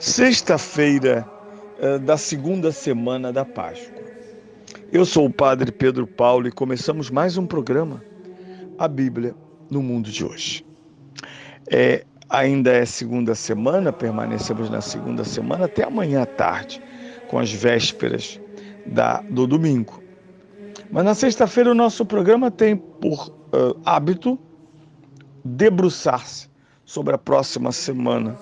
Sexta-feira da segunda semana da Páscoa. Eu sou o Padre Pedro Paulo e começamos mais um programa, a Bíblia no Mundo de Hoje. Ainda é segunda semana, permanecemos na segunda semana até amanhã à tarde, com as vésperas do domingo. Mas na sexta-feira o nosso programa tem por hábito debruçar-se sobre a próxima semana.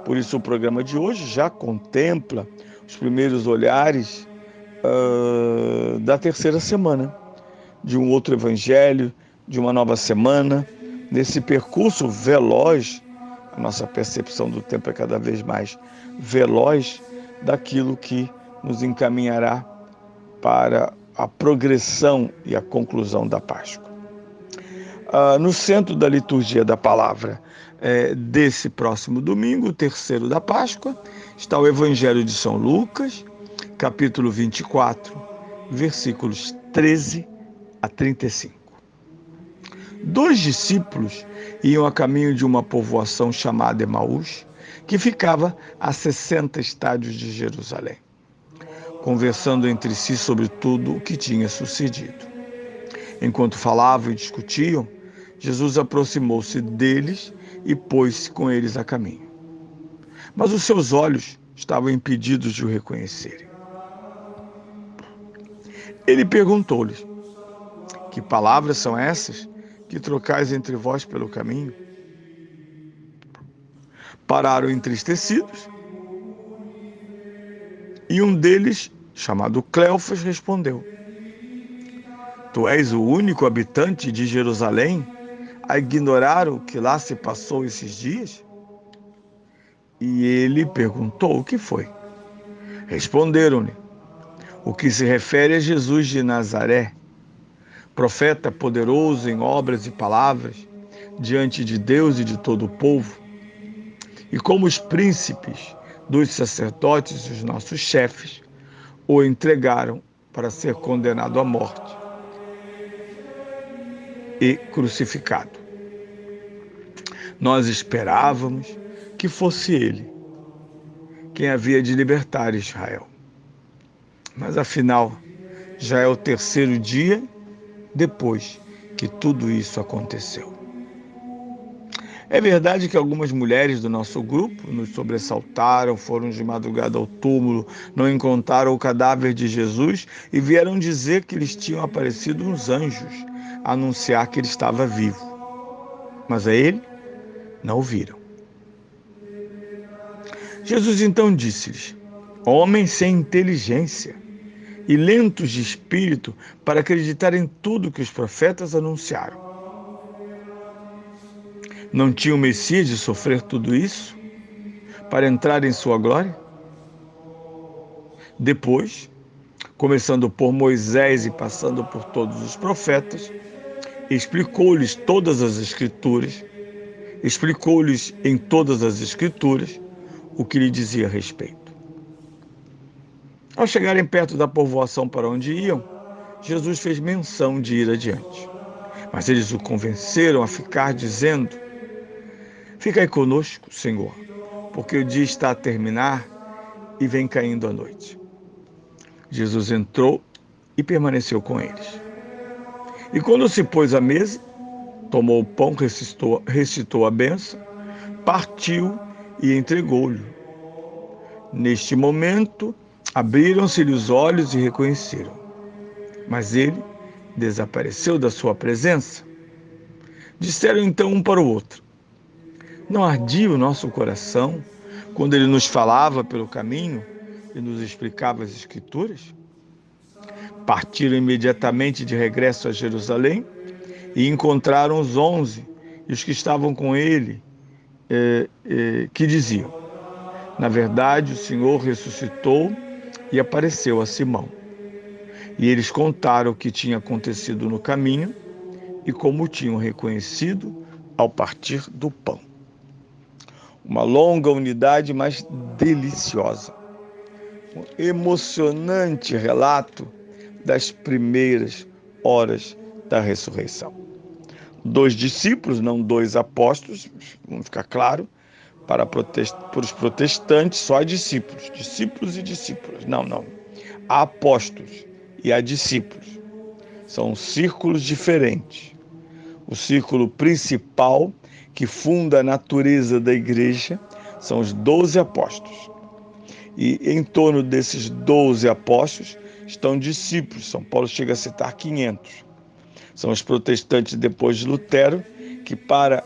Por isso, o programa de hoje já contempla os primeiros olhares da terceira semana, de um outro evangelho, de uma nova semana. Nesse percurso veloz, a nossa percepção do tempo é cada vez mais veloz, daquilo que nos encaminhará para a progressão e a conclusão da Páscoa. No centro da liturgia da palavra desse próximo domingo, o terceiro da Páscoa, está o Evangelho de São Lucas, capítulo 24, versículos 13 a 35. 2 discípulos iam a caminho de uma povoação chamada Emaús, que ficava a 60 estádios de Jerusalém, conversando entre si sobre tudo o que tinha sucedido. Enquanto falavam e discutiam, Jesus aproximou-se deles e pôs-se com eles a caminho. Mas os seus olhos estavam impedidos de o reconhecerem. Ele perguntou-lhes: que palavras são essas que trocais entre vós pelo caminho? Pararam entristecidos e um deles, chamado Cleofas, respondeu: Tu és o único habitante de Jerusalém a ignorar o que lá se passou esses dias? E ele perguntou: o que foi? Responderam-lhe: o que se refere a Jesus de Nazaré, profeta poderoso em obras e palavras, diante de Deus e de todo o povo. E como os príncipes dos sacerdotes e os nossos chefes o entregaram para ser condenado à morte e crucificado. Nós esperávamos que fosse ele quem havia de libertar Israel. Mas afinal, já é o terceiro dia depois que tudo isso aconteceu. É verdade que algumas mulheres do nosso grupo nos sobressaltaram, foram de madrugada ao túmulo, não encontraram o cadáver de Jesus e vieram dizer que lhes tinham aparecido uns anjos a anunciar que ele estava vivo. Mas a ele não o viram. Jesus então disse-lhes: homens sem inteligência e lentos de espírito para acreditar em tudo que os profetas anunciaram. Não tinha o Messias de sofrer tudo isso para entrar em sua glória? Depois, começando por Moisés e passando por todos os profetas, explicou-lhes em todas as escrituras o que lhe dizia a respeito. Ao chegarem perto da povoação para onde iam, Jesus fez menção de ir adiante. Mas eles o convenceram a ficar, dizendo: Ficai conosco, Senhor, porque o dia está a terminar e vem caindo a noite. Jesus entrou e permaneceu com eles. E quando se pôs à mesa, tomou o pão, recitou a bênção, partiu e entregou-lhe. Neste momento, abriram-se-lhe os olhos e reconheceram. Mas ele desapareceu da sua presença. Disseram então um para o outro: não ardia o nosso coração quando ele nos falava pelo caminho e nos explicava as Escrituras? Partiram imediatamente de regresso a Jerusalém e encontraram os 11 e os que estavam com ele, que diziam: na verdade, o Senhor ressuscitou e apareceu a Simão. E eles contaram o que tinha acontecido no caminho e como o tinham reconhecido ao partir do pão. Uma longa unidade, mas deliciosa. Um emocionante relato das primeiras horas da ressurreição. 2 discípulos, não 2 apóstolos, vamos ficar claro, para os protestantes, só há discípulos, discípulos e discípulas. Não, não. Há apóstolos e há discípulos. São círculos diferentes. O círculo principal, que funda a natureza da igreja, são os 12 apóstolos. E em torno desses 12 apóstolos estão discípulos. São Paulo chega a citar 500. São os protestantes depois de Lutero, que para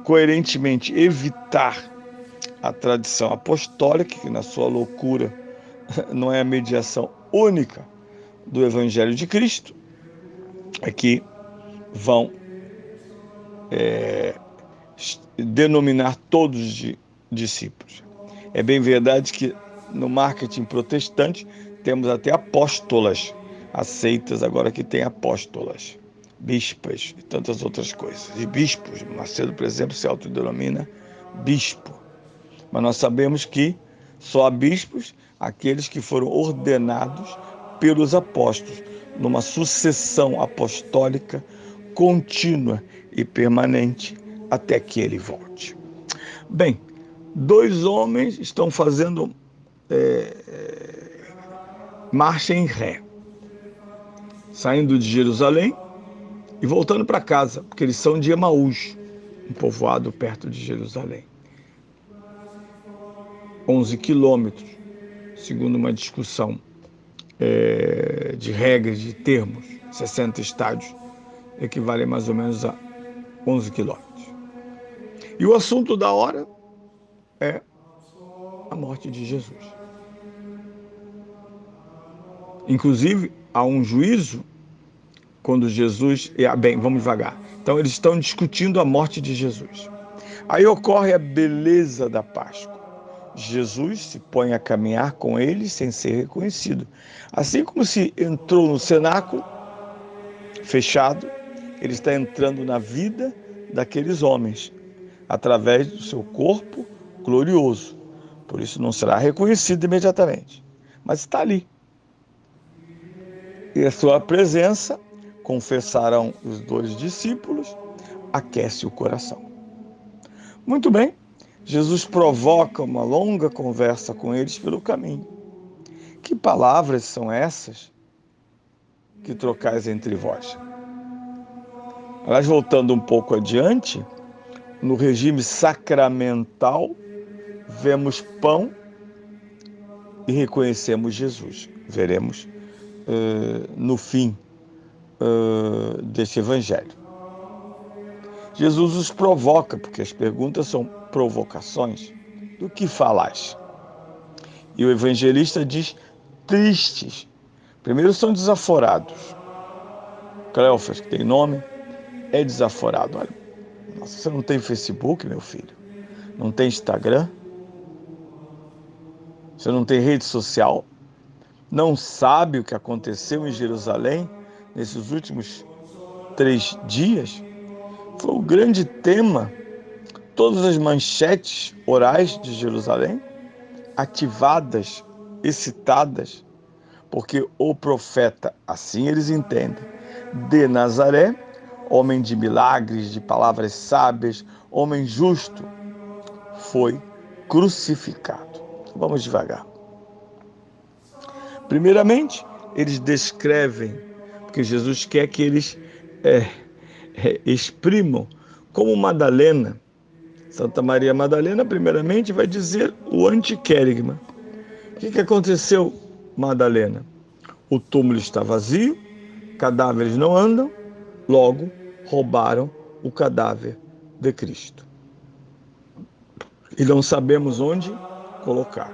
coerentemente evitar a tradição apostólica, que na sua loucura não é a mediação única do Evangelho de Cristo, é que vão denominar todos de discípulos. É bem verdade que no marketing protestante temos até apóstolas aceitas, agora que tem apóstolas, bispas e tantas outras coisas. E bispos, Macedo, por exemplo, se autodenomina bispo. Mas nós sabemos que só há bispos aqueles que foram ordenados pelos apóstolos, numa sucessão apostólica contínua e permanente até que ele volte. Bem, 2 homens estão fazendo marcha em ré, saindo de Jerusalém e voltando para casa, porque eles são de Emaús, um povoado perto de Jerusalém. 11 quilômetros, segundo uma discussão de regras, de termos, 60 estádios, equivale mais ou menos a 11 quilômetros. E o assunto da hora é a morte de Jesus. Inclusive, há um juízo quando Jesus... Bem, vamos devagar. Então, eles estão discutindo a morte de Jesus. Aí ocorre a beleza da Páscoa. Jesus se põe a caminhar com eles sem ser reconhecido. Assim como se entrou no cenáculo fechado, ele está entrando na vida daqueles homens, através do seu corpo glorioso. Por isso não será reconhecido imediatamente, mas está ali. E a sua presença, confessarão os 2 discípulos, aquece o coração. Muito bem, Jesus provoca uma longa conversa com eles pelo caminho. Que palavras são essas que trocais entre vós? Mas voltando um pouco adiante, no regime sacramental, vemos pão e reconhecemos Jesus. Veremos no fim deste evangelho. Jesus os provoca, porque as perguntas são provocações. Do que falais? E o evangelista diz tristes. Primeiro são desaforados. Cleofas, que tem nome, é desaforado. Olha, nossa, você não tem Facebook, meu filho? Não tem Instagram? Você não tem rede social? Não sabe o que aconteceu em Jerusalém nesses últimos 3 dias? Foi o grande tema, todas as manchetes orais de Jerusalém, ativadas, excitadas, porque o profeta, assim eles entendem, de Nazaré, homem de milagres, de palavras sábias, homem justo, foi crucificado. Vamos devagar. Primeiramente, eles descrevem, porque Jesus quer que eles exprimam, como Madalena. Santa Maria Madalena, primeiramente, vai dizer o antiquérigma. O que aconteceu, Madalena? O túmulo está vazio, cadáveres não andam, logo roubaram o cadáver de Cristo. E não sabemos onde colocar.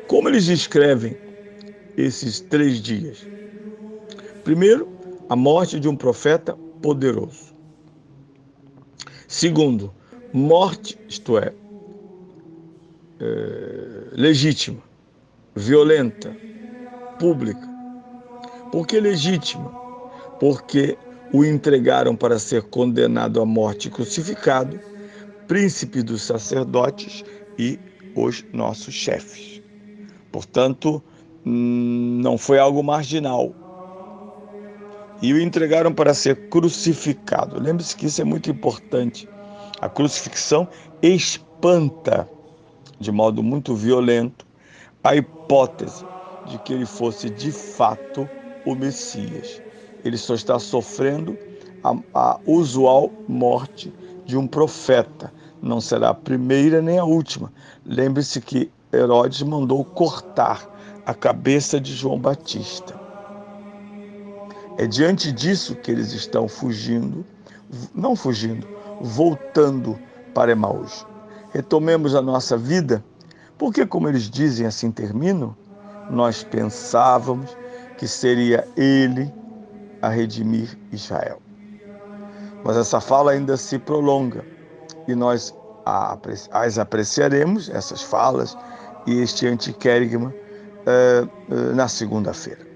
Como eles descrevem esses 3 dias? Primeiro, a morte de um profeta poderoso. Segundo, morte, isto é, legítima, violenta, pública. Por que legítima? Porque o entregaram para ser condenado à morte e crucificado, príncipe dos sacerdotes e os nossos chefes. Portanto, não foi algo marginal. E o entregaram para ser crucificado. Lembre-se que isso é muito importante. A crucifixão espanta, de modo muito violento, a hipótese de que ele fosse de fato o Messias. Ele só está sofrendo a usual morte de um profeta. Não será a primeira nem a última. Lembre-se que Herodes mandou cortar a cabeça de João Batista. É diante disso que eles estão voltando para Emaús. Retomemos a nossa vida, porque, como eles dizem, assim terminam, nós pensávamos que seria ele a redimir Israel. Mas essa fala ainda se prolonga e nós as apreciaremos, essas falas e este antiquérigma, na segunda-feira.